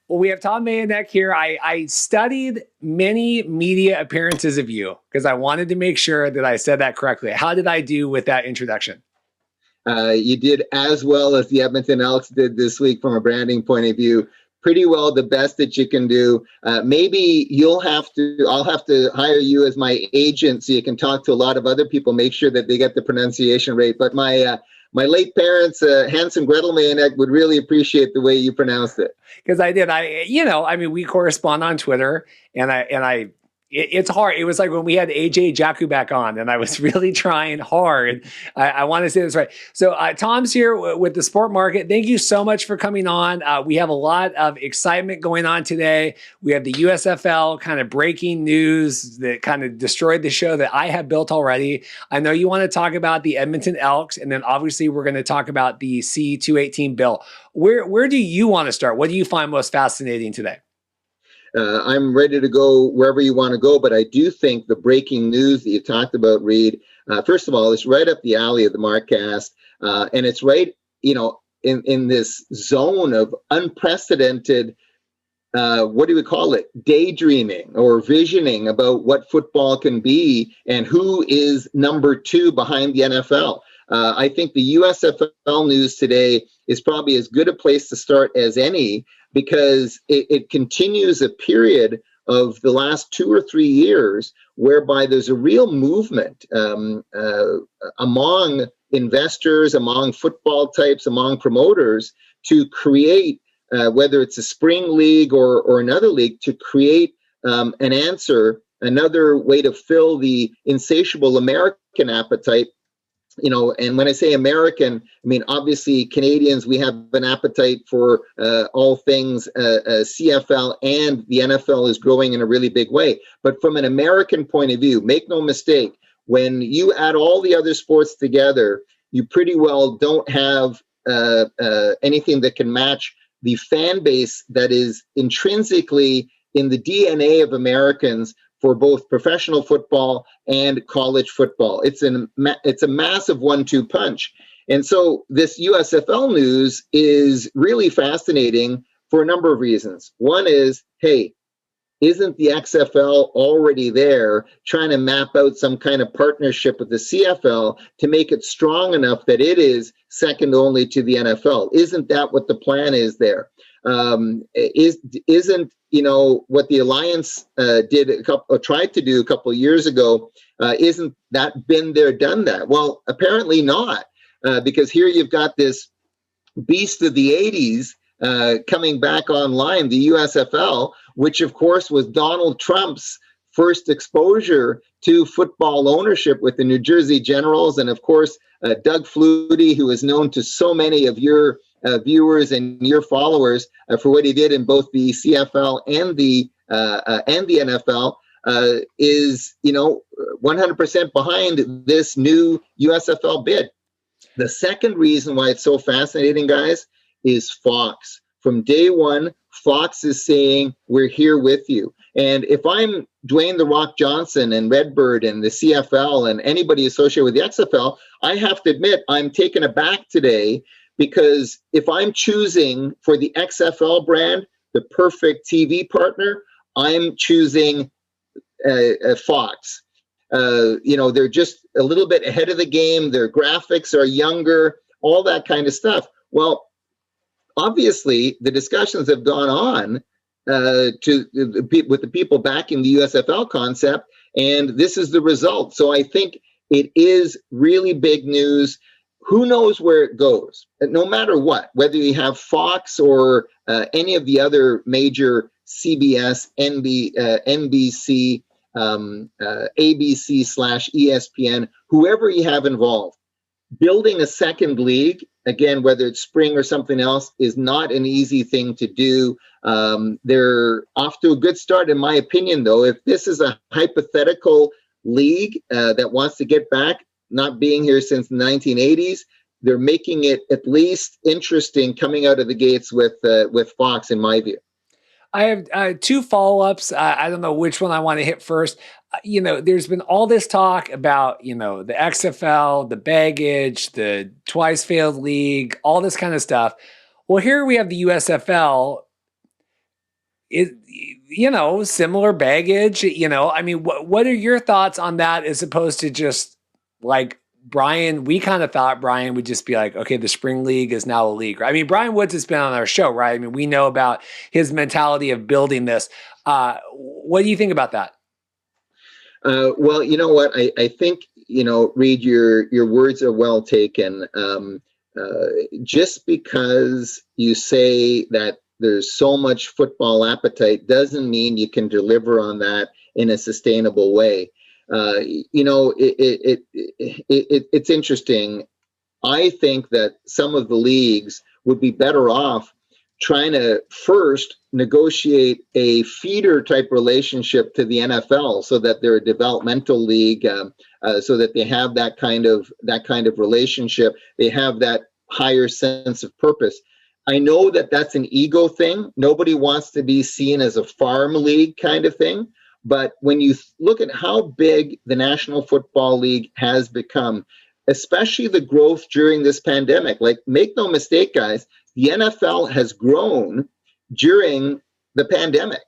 Well, we have Tom Mayenknecht here. I studied many media appearances of you because I wanted to make sure that I said that correctly. How did I do with that introduction? You did as well as the Edmonton Elks did this week from a branding point of view. Pretty well the best that you can do. Maybe I'll have to hire you as my agent so you can talk to a lot of other people, make sure that they get the pronunciation right. But my late parents, Hans and Gretel Mayenknecht, would really appreciate the way you pronounced it. Because I did. We correspond on Twitter, and it's hard. It was like when we had AJ Jaku back on, and I was really trying hard. I want to say this right. So Tom's here with the Sport Market. Thank you so much for coming on. We have a lot of excitement going on today. We have the USFL kind of breaking news that kind of destroyed the show that I have built already. I know you want to talk about the Edmonton Elks, and then obviously we're going to talk about the C-218 bill. Where do you want to start? What do you find most fascinating today? I'm ready to go wherever you want to go, but I do think the breaking news that you talked about, Reid, first of all, it's right up the alley of the Markcast, and it's right, in this zone of unprecedented, what do we call it, daydreaming or visioning about what football can be and who is number two behind the NFL. I think the USFL news today is probably as good a place to start as any, because it continues a period of the last 2 or 3 years whereby there's a real movement among investors, among football types, among promoters to create, whether it's a spring league or another league, to create an answer, another way to fill the insatiable American appetite. And when I say American, I mean, obviously Canadians, we have an appetite for all things CFL, and the NFL is growing in a really big way. But from an American point of view, make no mistake, when you add all the other sports together, you pretty well don't have anything that can match the fan base that is intrinsically in the DNA of Americans for both professional football and college football. It's a massive 1-2 punch. And so this USFL news is really fascinating for a number of reasons. One is, hey, isn't the XFL already there trying to map out some kind of partnership with the CFL to make it strong enough that it is second only to the NFL? Isn't that what the plan is there? Isn't what the Alliance tried to do a couple of years ago? Isn't that been there, done that? Well, apparently not, because here you've got this beast of the '80s coming back online, the USFL, which of course was Donald Trump's first exposure to football ownership with the New Jersey Generals, and of course Doug Flutie, who is known to so many of your viewers and your followers for what he did in both the CFL and the NFL, is 100% behind this new USFL bid. The second reason why it's so fascinating, guys, is Fox. From day one, Fox is saying, we're here with you. And if I'm Dwayne "The Rock" Johnson and Redbird and the CFL and anybody associated with the XFL, I have to admit I'm taken aback today, because if I'm choosing for the XFL brand the perfect TV partner, I'm choosing Fox. They're just a little bit ahead of the game. Their graphics are younger, all that kind of stuff. Well, obviously, the discussions have gone on with the people backing the USFL concept, and this is the result. So I think it is really big news. Who knows where it goes? No matter what, whether you have Fox or any of the other major CBS, NBC, ABC/ESPN, whoever you have involved, building a second league, again, whether it's spring or something else, is not an easy thing to do. They're off to a good start, in my opinion, though. If this is a hypothetical league that wants to get back, not being here since the 1980s, they're making it at least interesting coming out of the gates with Fox, in my view. I have 2 follow-ups. I don't know which one I want to hit first. There's been all this talk about, the XFL, the baggage, the twice failed league, all this kind of stuff. Well, here we have the USFL similar baggage. I mean, what are your thoughts on that as opposed to just like Brian? We kind of thought Brian would just be like, okay, the spring league is now a league. Right? I mean, Brian Woods has been on our show, right? I mean, we know about his mentality of building this. What do you think about that? Well, you know what? I think, Reid, your words are well taken. Just because you say that there's so much football appetite doesn't mean you can deliver on that in a sustainable way. It's interesting. I think that some of the leagues would be better off trying to first negotiate a feeder type relationship to the NFL so that they're a developmental league, so that they have that kind of relationship. They have that higher sense of purpose. I know that that's an ego thing. Nobody wants to be seen as a farm league kind of thing. But when you look at how big the National Football League has become, especially the growth during this pandemic, like, make no mistake, guys, the NFL has grown during the pandemic.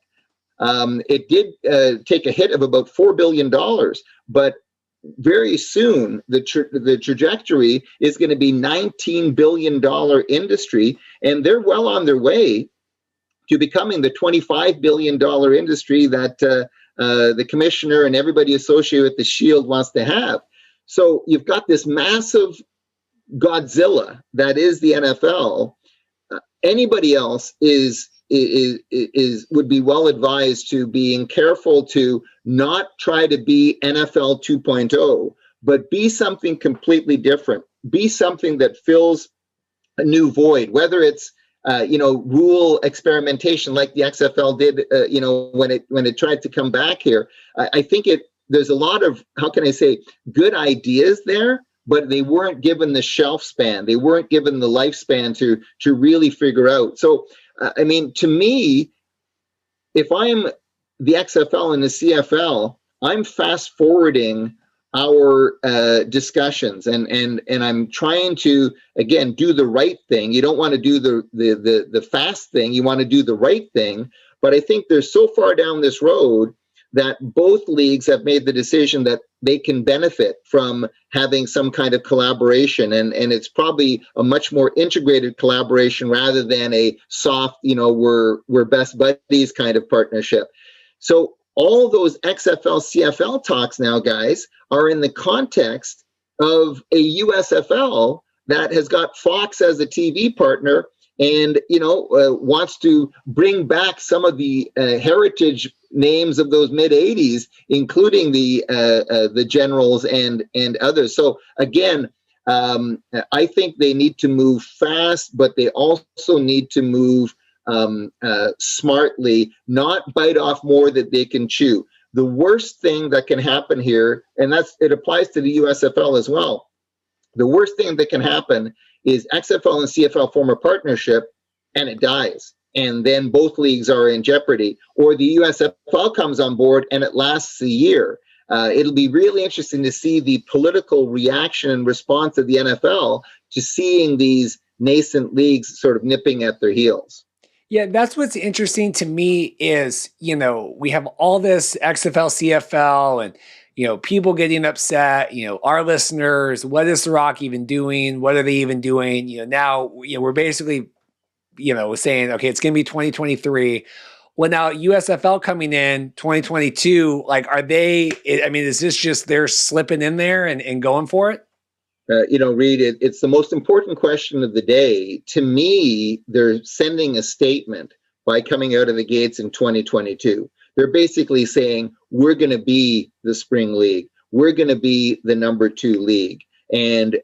It did take a hit of about $4 billion, but very soon the trajectory is going to be $19 billion industry, and they're well on their way to becoming the $25 billion industry that the commissioner and everybody associated with the Shield wants to have. So you've got this massive Godzilla that is the NFL. Anybody else would be well advised to being careful to not try to be NFL 2.0, but be something completely different. Be something that fills a new void, whether it's rule experimentation like the XFL did, when it tried to come back here. I think there's a lot of, how can I say, good ideas there, but they weren't given the shelf span. They weren't given the lifespan to really figure out. So, I mean, to me, if I'm the XFL and the CFL, I'm fast forwarding our discussions, and I'm trying to, again, do the right thing. You don't want to do the fast thing. You want to do the right thing. But I think they're so far down this road that both leagues have made the decision that they can benefit from having some kind of collaboration. And it's probably a much more integrated collaboration rather than a soft, we're best buddies kind of partnership. So all those XFL, CFL talks now, guys, are in the context of a USFL that has got Fox as a TV partner and, wants to bring back some of the heritage names of those mid 80s, including the Generals and others. So again, I think they need to move fast, but they also need to move smartly, not bite off more that they can chew. The worst thing that can happen here, and it applies to the USFL as well, the worst thing that can happen is XFL and CFL form a partnership and it dies. And then both leagues are in jeopardy. Or the USFL comes on board and it lasts a year. It'll be really interesting to see the political reaction and response of the NFL to seeing these nascent leagues sort of nipping at their heels. Yeah, that's what's interesting to me is, we have all this XFL, CFL, and, people getting upset, our listeners, what is The Rock even doing? What are they even doing? Now, we're basically, saying, okay, it's going to be 2023. Well, now USFL coming in 2022, like, is this just they're slipping in there and going for it? Reid, it's the most important question of the day. To me, they're sending a statement by coming out of the gates in 2022. They're basically saying, we're going to be the spring league. We're going to be the number 2 league. And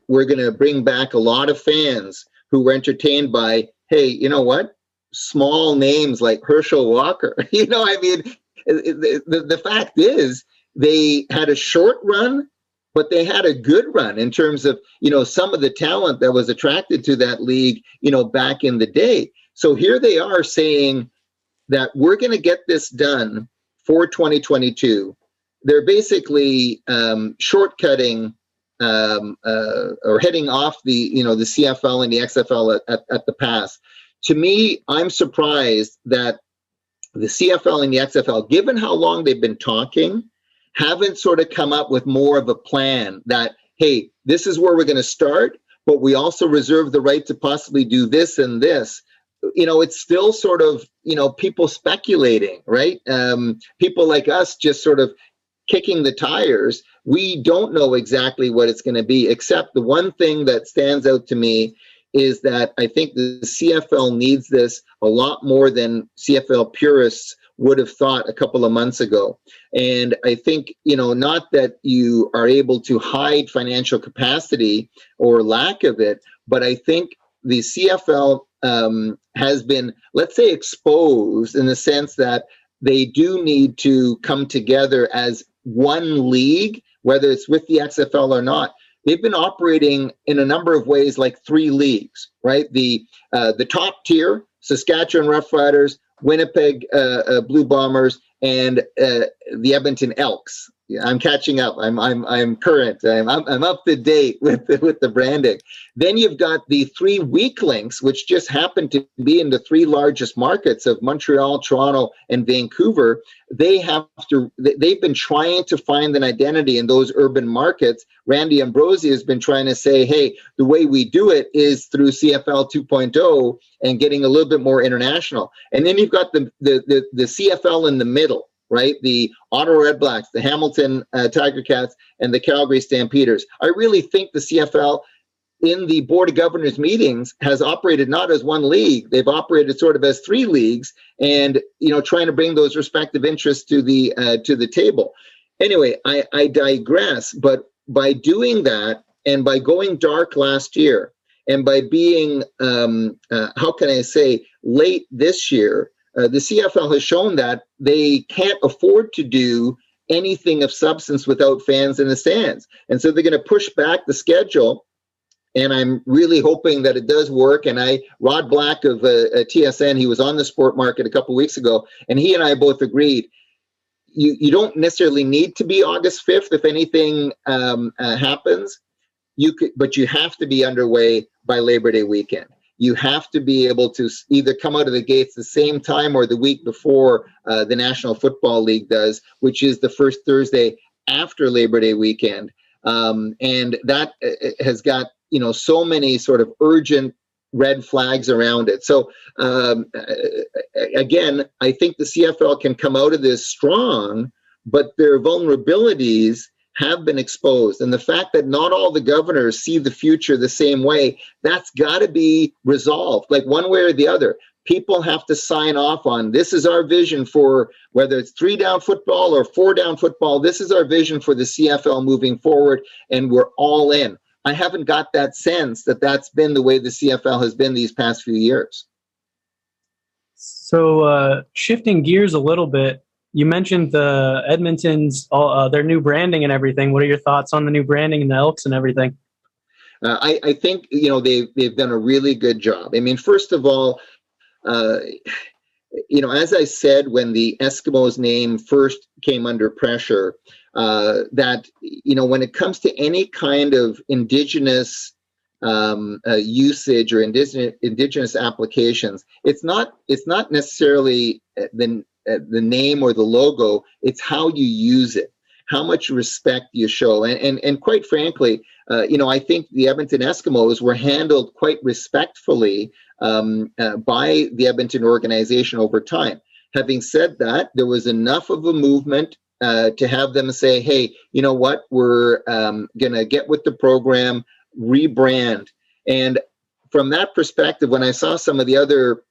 we're going to bring back a lot of fans who were entertained by, hey, you know what? Small names like Herschel Walker. The fact is they had a short run, but they had a good run in terms of, some of the talent that was attracted to that league, back in the day. So here they are saying that we're going to get this done for 2022. They're basically shortcutting or heading off the CFL and the XFL at the pass. To me, I'm surprised that the CFL and the XFL, given how long they've been talking, haven't sort of come up with more of a plan that, hey, this is where we're going to start, but we also reserve the right to possibly do this and this. It's still sort of, people speculating, right? People like us just sort of kicking the tires. We don't know exactly what it's going to be, except the one thing that stands out to me is that I think the CFL needs this a lot more than CFL purists would have thought a couple of months ago. And I think, not that you are able to hide financial capacity or lack of it, but I think the CFL has been, let's say, exposed in the sense that they do need to come together as one league, whether it's with the XFL or not. They've been operating in a number of ways like three leagues, right? The top tier, Saskatchewan Roughriders, Winnipeg Blue Bombers, and the Edmonton Elks. I'm catching up. I'm current. I'm up to date with the branding. Then you've got the three weak links, which just happen to be in the three largest markets of Montreal, Toronto, and Vancouver. They've been trying to find an identity in those urban markets. Randy Ambrosie has been trying to say, hey, the way we do it is through CFL 2.0 and getting a little bit more international. And then you've got the CFL in the middle, right? The Ottawa Red Blacks, the Hamilton Tiger Cats, and the Calgary Stampeders. I really think the CFL in the Board of Governors meetings has operated not as one league. They've operated sort of as three leagues and, trying to bring those respective interests to the table. Anyway, I digress, but by doing that and by going dark last year and by being, how can I say, late this year, the CFL has shown that they can't afford to do anything of substance without fans in the stands. And so they're going to push back the schedule. And I'm really hoping that it does work. And Rod Black of TSN, he was on the Sport Market a couple of weeks ago, and he and I both agreed, you don't necessarily need to be August 5th if anything happens. But you have to be underway by Labor Day weekend. You have to be able to either come out of the gates the same time or the week before the National Football League does, which is the first Thursday after Labor Day weekend. And that has got, so many sort of urgent red flags around it. So again, I think the CFL can come out of this strong, but their vulnerabilities have been exposed. And the fact that not all the governors see the future the same way, that's got to be resolved, like one way or the other. People have to sign off on, this is our vision for, whether it's 3-down football or 4-down football, this is our vision for the CFL moving forward, and we're all in. I haven't got that sense that that's been the way the CFL has been these past few years. So shifting gears a little bit, you mentioned the Edmonton's, their new branding and everything. What are your thoughts on the new branding and the Elks and everything? I think, they've done a really good job. I mean, first of all, as I said, when the Eskimos name first came under pressure, that, when it comes to any kind of indigenous usage or indigenous applications, it's not necessarily the name or the logo, it's how you use it, how much respect you show. And quite frankly, I think the Edmonton Eskimos were handled quite respectfully by the Edmonton organization over time. Having said that, there was enough of a movement to have them say, hey, you know what, we're going to get with the program, rebrand. And from that perspective, when I saw some of the other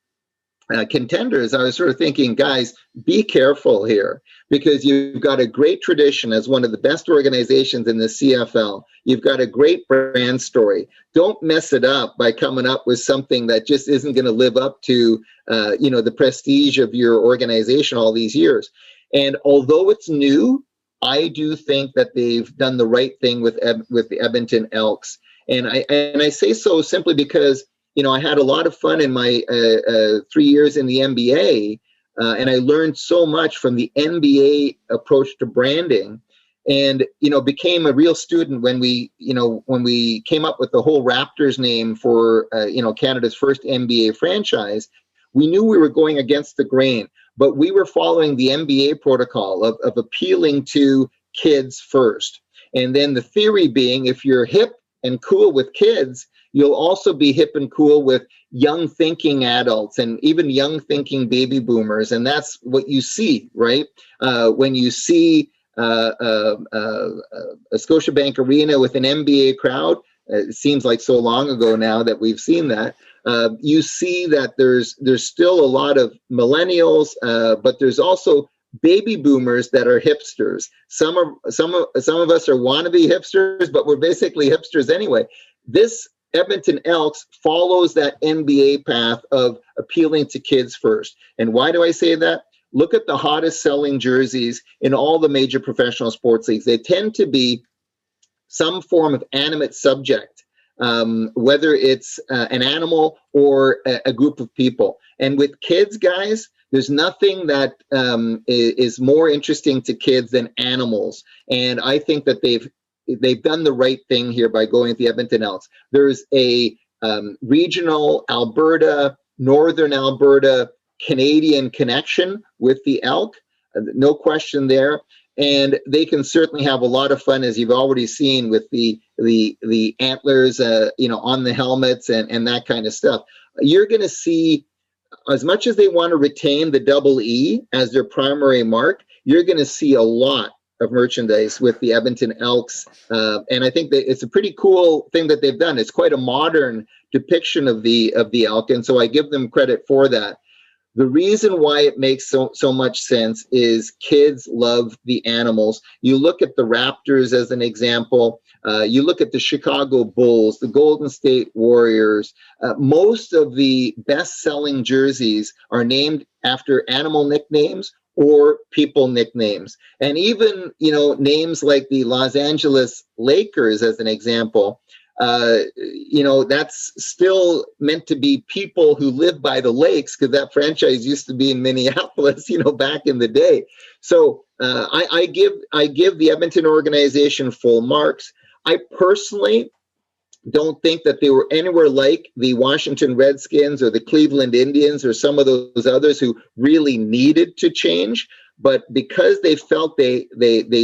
contenders, I was sort of thinking, guys, be careful here, because you've got a great tradition as one of the best organizations in the CFL. You've got a great brand story. Don't mess it up by coming up with something that just isn't going to live up to, the prestige of your organization all these years. And although it's new, I do think that they've done the right thing with the Edmonton Elks. And I say so simply because, I had a lot of fun in my 3 years in the NBA, and I learned so much from the NBA approach to branding, and became a real student when we came up with the whole Raptors name for Canada's first NBA franchise. We knew we were going against the grain, but we were following the NBA protocol of appealing to kids first. And then the theory being, if you're hip and cool with kids, you'll also be hip and cool with young thinking adults and even young thinking baby boomers. And that's what you see, right? When you see a Scotiabank Arena with an NBA crowd, it seems like so long ago now that we've seen that. You see that there's still a lot of millennials, but there's also baby boomers that are hipsters. Some of us are wannabe hipsters, but we're basically hipsters anyway. This Edmonton Elks follows that NBA path of appealing to kids first. And why do I say that? Look at the hottest selling jerseys in all the major professional sports leagues. They tend to be some form of animate subject, whether it's an animal or a group of people. And with kids, guys, there's nothing that is more interesting to kids than animals. And I think that they've done the right thing here by going with the Edmonton Elks. There's a regional Alberta, Northern Alberta, Canadian connection with the elk, no question there. And they can certainly have a lot of fun, as you've already seen, with the antlers, on the helmets and that kind of stuff. You're going to see, as much as they want to retain the double E as their primary mark, you're going to see a lot of merchandise with the Edmonton Elks. And I think that it's a pretty cool thing that they've done. It's quite a modern depiction of the elk. And so I give them credit for that. The reason why it makes so much sense is kids love the animals. You look at the Raptors as an example. You look at the Chicago Bulls, the Golden State Warriors. Most of the best-selling jerseys are named after animal nicknames or people nicknames. And even, names like the Los Angeles Lakers, as an example, that's still meant to be people who live by the lakes, because that franchise used to be in Minneapolis, back in the day. So I give the Edmonton organization full marks. I personally don't think that they were anywhere like the Washington Redskins or the Cleveland Indians or some of those others who really needed to change. But because they felt they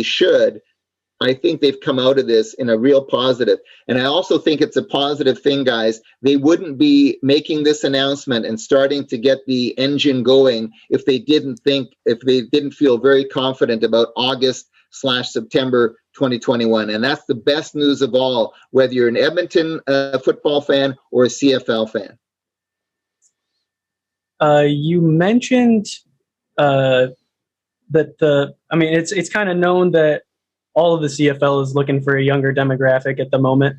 should, I think they've come out of this in a real positive. And I also think it's a positive thing, guys. They wouldn't be making this announcement and starting to get the engine going if they didn't feel very confident about August/September 2021. And that's the best news of all, whether you're an Edmonton football fan or a CFL fan. You mentioned that it's kind of known that all of the CFL is looking for a younger demographic at the moment.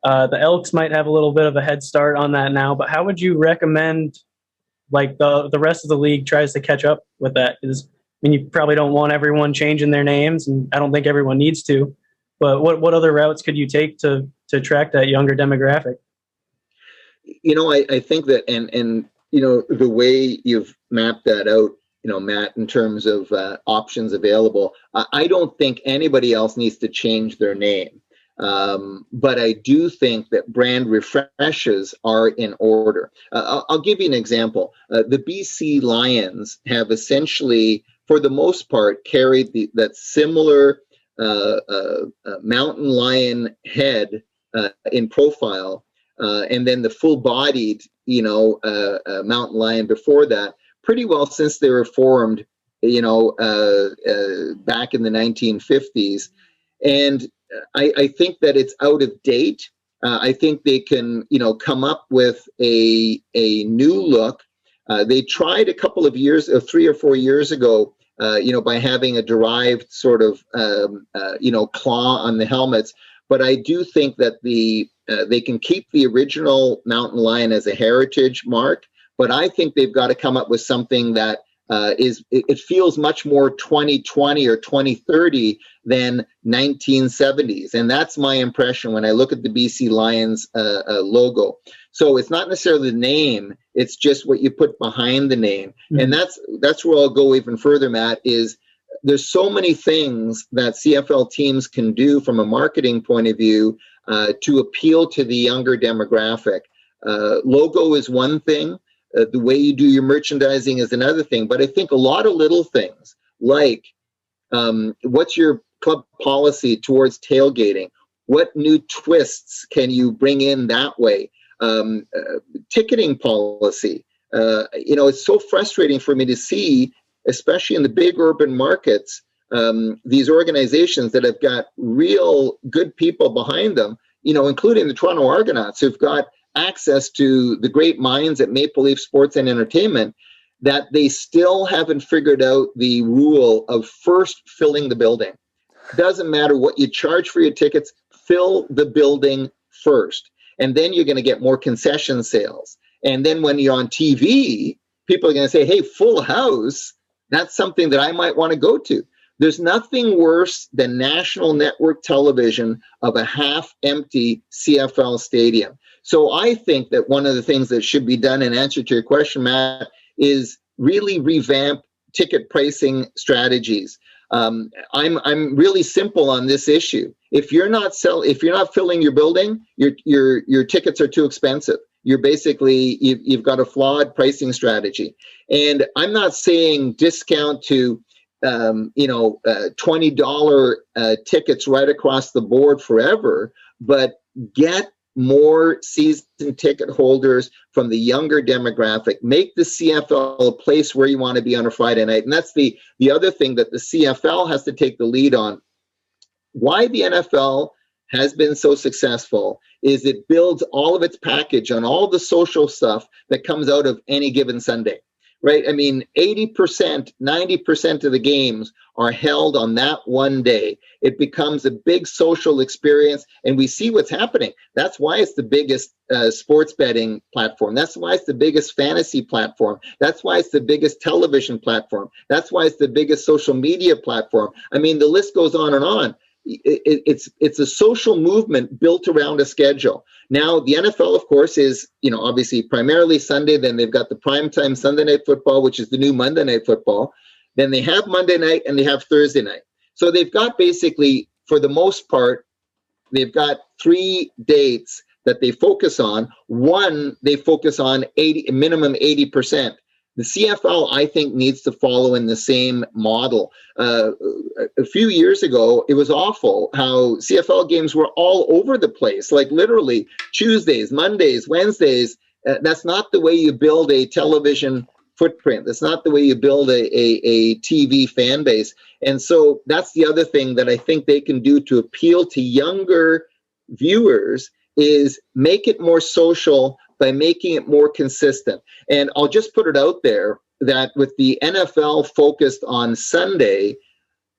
The Elks might have a little bit of a head start on that now, but how would you recommend the rest of the league tries to catch up with that? Because you probably don't want everyone changing their names, and I don't think everyone needs to. But what other routes could you take to attract that younger demographic? I think that, and the way you've mapped that out, Matt, in terms of options available, I don't think anybody else needs to change their name. But I do think that brand refreshes are in order. I'll give you an example. The BC Lions have essentially, for the most part, carried that similar mountain lion head in profile, and then the full-bodied, mountain lion before that, pretty well since they were formed, back in the 1950s. And I think that it's out of date. I think they can, come up with a new look. They tried a couple of years, 3 or 4 years ago, by having a derived sort of, claw on the helmets. But I do think that they can keep the original mountain lion as a heritage mark. But I think they've got to come up with something that it feels much more 2020 or 2030 than 1970s. And that's my impression when I look at the BC Lions logo. So it's not necessarily the name, it's just what you put behind the name. Mm-hmm. And that's where I'll go even further, Matt, is there's so many things that CFL teams can do from a marketing point of view to appeal to the younger demographic. Logo is one thing. The way you do your merchandising is another thing. But I think a lot of little things like what's your club policy towards tailgating? What new twists can you bring in that way? Ticketing policy. It's so frustrating for me to see, especially in the big urban markets, these organizations that have got real good people behind them, including the Toronto Argonauts, who've got access to the great minds at Maple Leaf Sports and Entertainment, that they still haven't figured out the rule of first filling the building. Doesn't matter what you charge for your tickets, fill the building first. And then you're going to get more concession sales. And then when you're on TV, people are going to say, hey, full house, that's something that I might want to go to. There's nothing worse than national network television of a half-empty CFL stadium. So I think that one of the things that should be done, in answer to your question, Matt, is really revamp ticket pricing strategies. I'm really simple on this issue. If you're not filling your building, your tickets are too expensive. You're basically you've got a flawed pricing strategy. And I'm not saying discount to $20 tickets right across the board forever, but get more season ticket holders from the younger demographic. Make the CFL a place where you want to be on a Friday night. And that's the other thing that the CFL has to take the lead on. Why the NFL has been so successful is it builds all of its package on all the social stuff that comes out of any given Sunday. Right? I mean, 80%, 90% of the games are held on that one day. It becomes a big social experience, and we see what's happening. That's why it's the biggest sports betting platform. That's why it's the biggest fantasy platform. That's why it's the biggest television platform. That's why it's the biggest social media platform. I mean, the list goes on and on. It's a social movement built around a schedule. Now, the NFL, of course, is, obviously primarily Sunday. Then they've got the primetime Sunday Night Football, which is the new Monday Night Football. Then they have Monday night and they have Thursday night. So they've got basically, for the most part, they've got 3 dates that they focus on. One, they focus on minimum 80%. The CFL, I think, needs to follow in the same model. A few years ago, it was awful how CFL games were all over the place, like literally Tuesdays, Mondays, Wednesdays. That's not the way you build a television footprint. That's not the way you build a TV fan base. And so that's the other thing that I think they can do to appeal to younger viewers is make it more social by making it more consistent. And I'll just put it out there that with the NFL focused on Sunday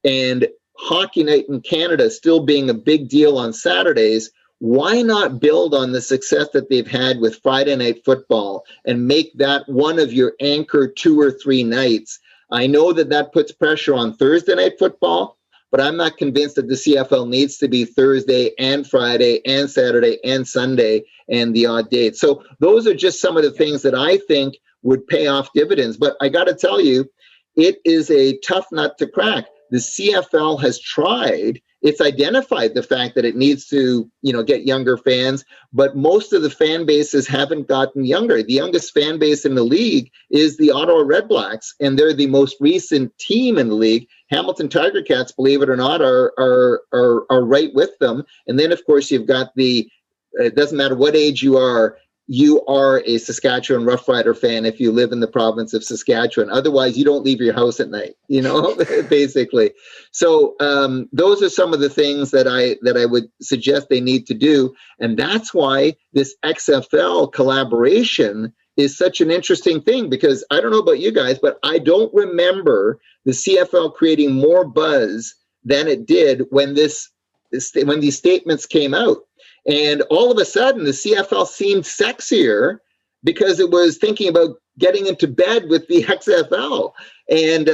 and Hockey Night in Canada still being a big deal on Saturdays, why not build on the success that they've had with Friday Night Football and make that one of your anchor 2 or 3 nights? I know that puts pressure on Thursday Night Football, but I'm not convinced that the CFL needs to be Thursday and Friday and Saturday and Sunday and the odd date. So those are just some of the things that I think would pay off dividends. But I got to tell you, it is a tough nut to crack. The CFL has tried. It's identified the fact that it needs to, get younger fans, but most of the fan bases haven't gotten younger. The youngest fan base in the league is the Ottawa Redblacks, and they're the most recent team in the league. Hamilton Tiger Cats, believe it or not, are right with them. And then, of course, you've got it doesn't matter what age you are a Saskatchewan Rough Rider fan if you live in the province of Saskatchewan. Otherwise, you don't leave your house at night, basically. So those are some of the things that I would suggest they need to do. And that's why this XFL collaboration is such an interesting thing, because I don't know about you guys, but I don't remember the CFL creating more buzz than it did when these statements came out. And all of a sudden, the CFL seemed sexier because it was thinking about getting into bed with the XFL and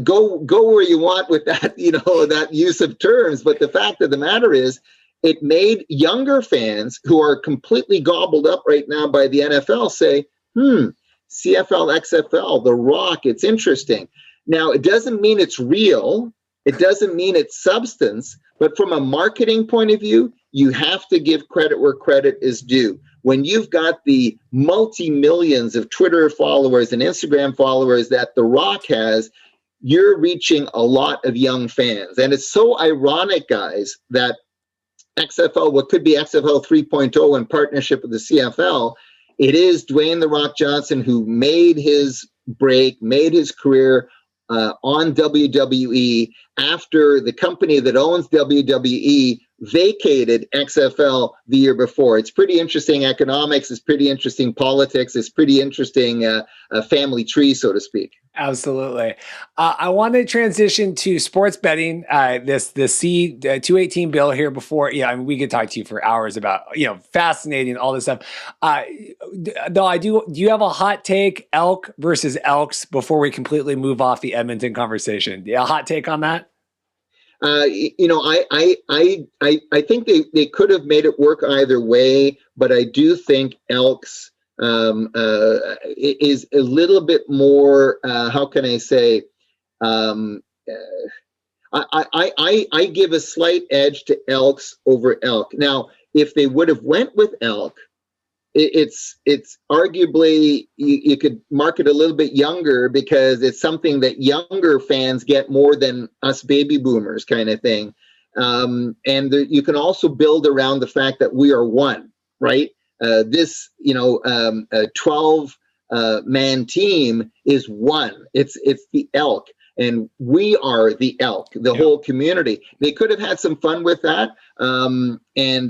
go where you want with that, that use of terms. But the fact of the matter is, it made younger fans who are completely gobbled up right now by the NFL say, CFL, XFL, The Rock, it's interesting. Now, it doesn't mean it's real. It doesn't mean it's substance. But from a marketing point of view, you have to give credit where credit is due. when you've got the multi-millions of Twitter followers and Instagram followers that The Rock has, you're reaching a lot of young fans. And it's so ironic, guys, that XFL, what could be XFL 3.0 in partnership with the CFL, it is Dwayne The Rock Johnson who made his break, made his career on WWE after the company that owns WWE vacated XFL the year before. It's pretty interesting economics, it's pretty interesting politics, it's pretty interesting family tree, so to speak. Absolutely. I want to transition to sports betting. This C-218 bill here before. Yeah, I mean, we could talk to you for hours about, fascinating, all this stuff. Though do you have a hot take, Elk versus Elks, before we completely move off the Edmonton conversation? Yeah, a hot take on that? I think they could have made it work either way, but I do think Elks is a little bit more, how can I say, I give a slight edge to Elks over Elk. Now, if they would have went with Elk, it's arguably, you could market a little bit younger because it's something that younger fans get more than us baby boomers kind of thing. And you can also build around the fact that we are one, right? This 12 man team is one. It's the Elk, and we are the Elk, the whole community. They could have had some fun with that, and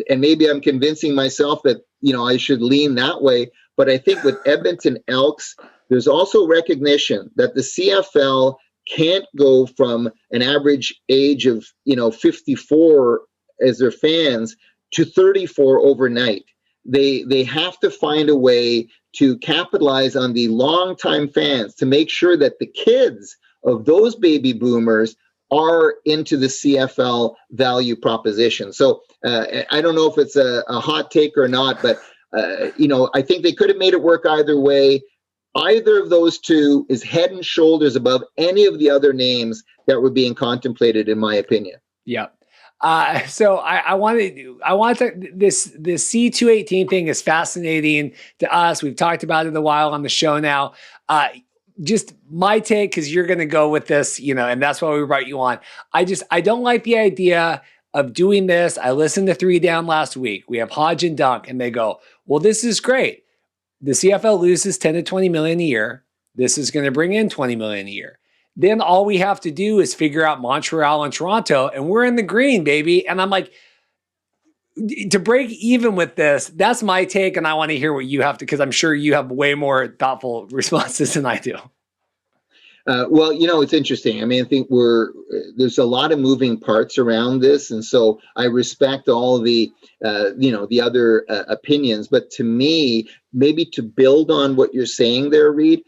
maybe I'm convincing myself that I should lean that way. But I think with Edmonton Elks, there's also recognition that the CFL can't go from an average age of 54 as their fans to 34 overnight. They have to find a way to capitalize on the longtime fans to make sure that the kids of those baby boomers are into the CFL value proposition. So I don't know if it's a hot take or not, but I think they could have made it work either way. Either of those two is head and shoulders above any of the other names that were being contemplated, in my opinion. Yeah. So I this C-218 thing is fascinating to us. We've talked about it a while on the show now. Just my take, because you're going to go with this, and that's why we brought you on. I don't like the idea of doing this. I listened to 3 Down last week. We have Hodge and Dunk, and they go, well, this is great. The CFL loses 10 to 20 million a year. This is going to bring in 20 million a year. Then all we have to do is figure out Montreal and Toronto, and we're in the green, baby. And I'm like, to break even with this, that's my take, and I want to hear what you have to, because I'm sure you have way more thoughtful responses than I do. Well, it's interesting. I mean, I think there's a lot of moving parts around this, and so I respect all the the other opinions. But to me, maybe to build on what you're saying there, Reid,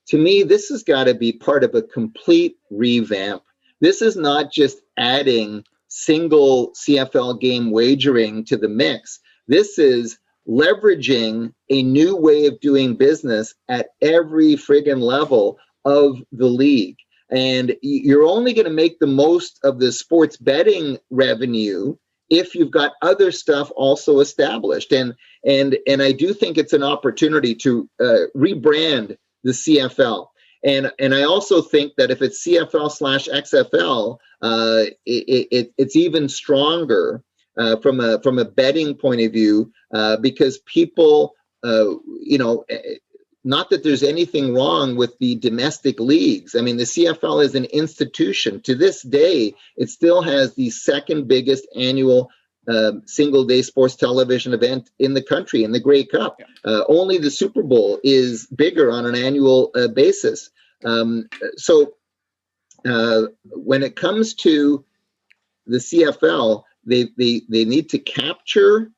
to me, this has got to be part of a complete revamp. This is not just adding single CFL game wagering to the mix. This is leveraging a new way of doing business at every friggin' level of the league. And you're only going to make the most of the sports betting revenue if you've got other stuff also established. And I do think it's an opportunity to rebrand the CFL. And I also think that if it's CFL/XFL, it's even stronger from a betting point of view, because people, not that there's anything wrong with the domestic leagues. I mean, the CFL is an institution. To this day, it still has the second biggest annual single-day sports television event in the country, in the Grey Cup. Only the Super Bowl is bigger on an annual basis. So when it comes to the CFL, they need to capture,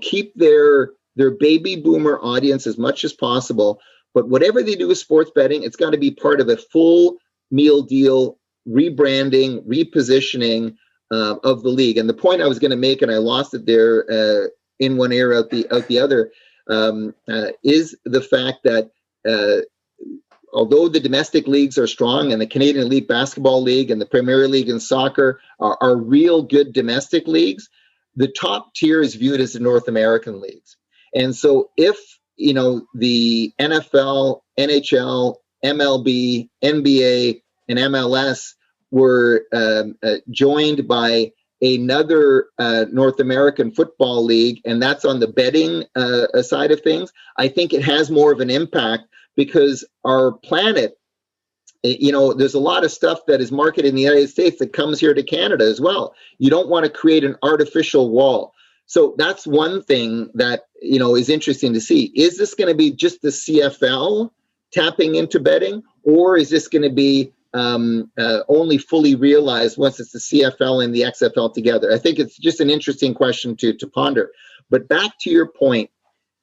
keep their baby boomer audience as much as possible. But whatever they do with sports betting, it's got to be part of a full meal deal, rebranding, repositioning of the league. And the point I was going to make, and I lost it there in one ear out the other, is the fact that although the domestic leagues are strong, and the Canadian Elite Basketball League and the Premier League in soccer are real good domestic leagues, the top tier is viewed as the North American leagues. And so if, the NFL, NHL, MLB, NBA, and MLS were joined by another North American football league, and that's on the betting side of things, I think it has more of an impact, because our planet, there's a lot of stuff that is marketed in the United States that comes here to Canada as well. You don't want to create an artificial wall. So that's one thing that, is interesting to see. Is this going to be just the CFL tapping into betting, or is this going to be only fully realized once it's the CFL and the XFL together? I think it's just an interesting question to ponder. But back to your point,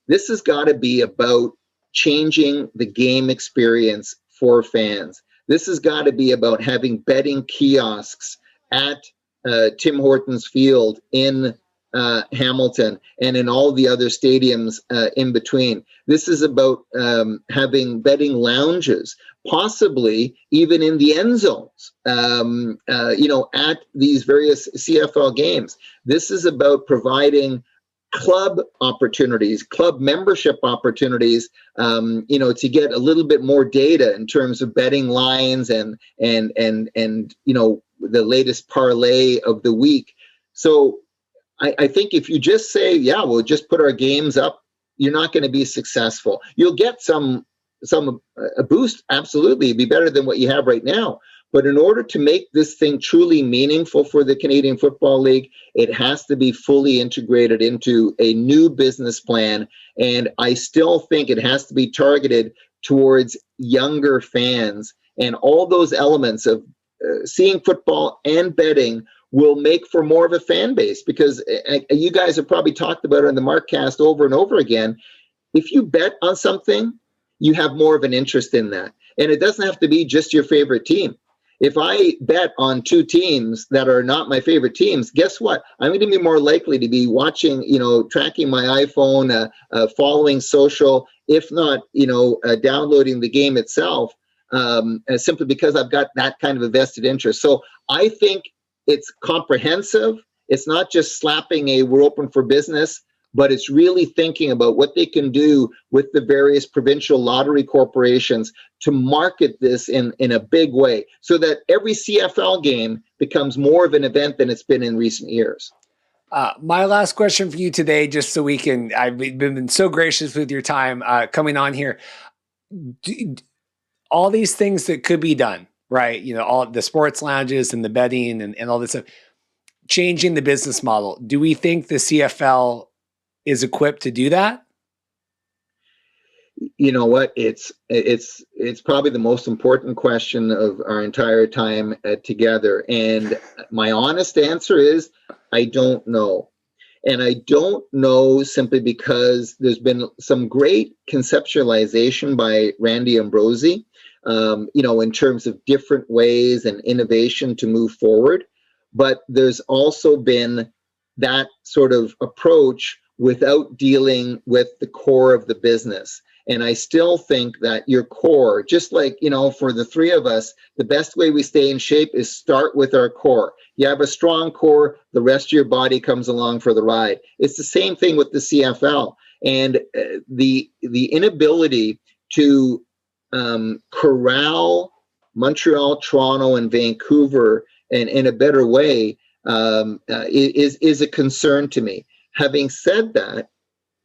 this has got to be about changing the game experience for fans. This has got to be about having betting kiosks at Tim Hortons Field in Hamilton and in all the other stadiums in between. This is about having betting lounges, possibly even in the end zones, at these various CFL games. This is about providing club opportunities, club membership opportunities, to get a little bit more data in terms of betting lines and the latest parlay of the week. So I think if you just say, yeah, we'll just put our games up, you're not going to be successful. You'll get a boost, absolutely. It'd be better than what you have right now. But in order to make this thing truly meaningful for the Canadian Football League, it has to be fully integrated into a new business plan. And I still think it has to be targeted towards younger fans. And all those elements of seeing football and betting will make for more of a fan base, because you guys have probably talked about it on the Markcast over and over again. If you bet on something, you have more of an interest in that. And it doesn't have to be just your favorite team. If I bet on two teams that are not my favorite teams, guess what? I'm going to be more likely to be watching, tracking my iPhone, following social, if not, downloading the game itself, simply because I've got that kind of a vested interest. So I think it's comprehensive. It's not just slapping we're open for business, but it's really thinking about what they can do with the various provincial lottery corporations to market this in a big way, so that every CFL game becomes more of an event than it's been in recent years. My last question for you today, just so we can, I've been so gracious with your time coming on here. All these things that could be done, right? All the sports lounges and the betting and all this stuff, changing the business model. Do we think the CFL is equipped to do that? You know what? It's probably the most important question of our entire time together. And my honest answer is, I don't know. And I don't know simply because there's been some great conceptualization by Randy Ambrosie, in terms of different ways and innovation to move forward. But there's also been that sort of approach without dealing with the core of the business. And I still think that your core, just like, for the three of us, the best way we stay in shape is start with our core. You have a strong core, the rest of your body comes along for the ride. It's the same thing with the CFL. And the inability to corral Montreal, Toronto, and Vancouver in a better way is a concern to me. Having said that,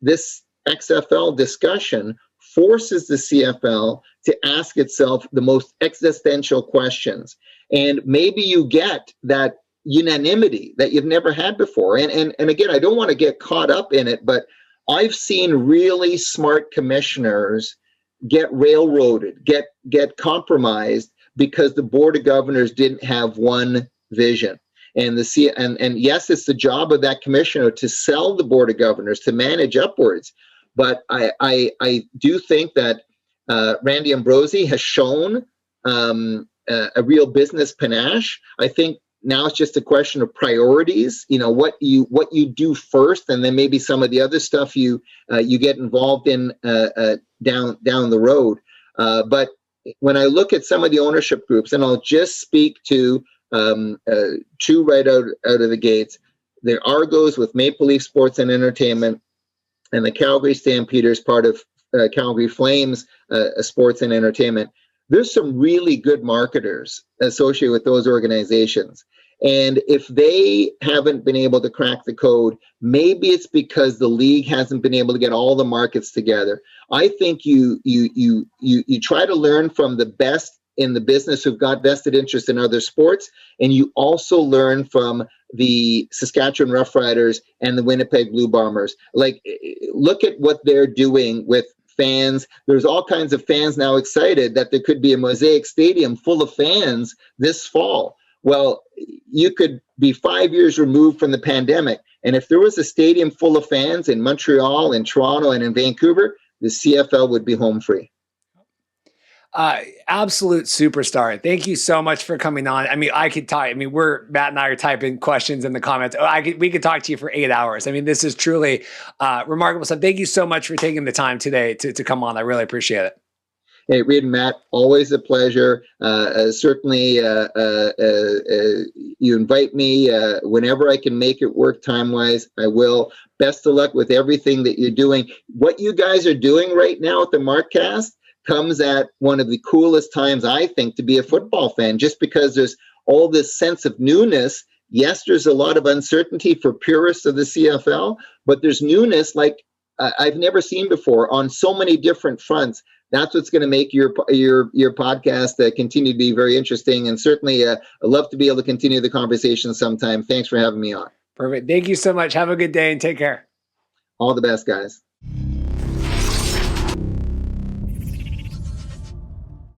this XFL discussion forces the CFL to ask itself the most existential questions. And maybe you get that unanimity that you've never had before. And again, I don't want to get caught up in it, but I've seen really smart commissioners get railroaded, get compromised because the Board of Governors didn't have one vision. And yes, it's the job of that commissioner to sell the Board of Governors, to manage upwards. But I do think that Randy Ambrosie has shown a real business panache. I think now it's just a question of priorities. What you do first, and then maybe some of the other stuff you get involved in down the road. But when I look at some of the ownership groups, and I'll just speak to two right out of the gates. The Argos with Maple Leaf Sports and Entertainment, and the Calgary Stampeders, part of Calgary Flames Sports and Entertainment. There's some really good marketers associated with those organizations. And if they haven't been able to crack the code, maybe it's because the league hasn't been able to get all the markets together. I think you try to learn from the best in the business who've got vested interest in other sports, and you also learn from the Saskatchewan Roughriders and the Winnipeg Blue Bombers. Like, look at what they're doing with fans. There's all kinds of fans now excited that there could be a Mosaic Stadium full of fans this fall. Well, you could be 5 years removed from the pandemic, and if there was a stadium full of fans in Montreal, in Toronto, and in Vancouver, the CFL would be home free. Absolute superstar. Thank you so much for coming on. I mean, I could talk. I mean, Matt and I are typing questions in the comments. We could talk to you for 8 hours. I mean, this is truly remarkable stuff. Thank you so much for taking the time today to come on. I really appreciate it. Hey, Reid and Matt, always a pleasure. Certainly, you invite me whenever I can make it work time-wise, I will. Best of luck with everything that you're doing. What you guys are doing right now at the Markcast comes at one of the coolest times, I think, to be a football fan, just because there's all this sense of newness. Yes, there's a lot of uncertainty for purists of the CFL, but there's newness like I've never seen before on so many different fronts. That's what's going to make your podcast continue to be very interesting, and certainly I'd love to be able to continue the conversation sometime. Thanks for having me on. Perfect. Thank you so much. Have a good day and take care. All the best, guys.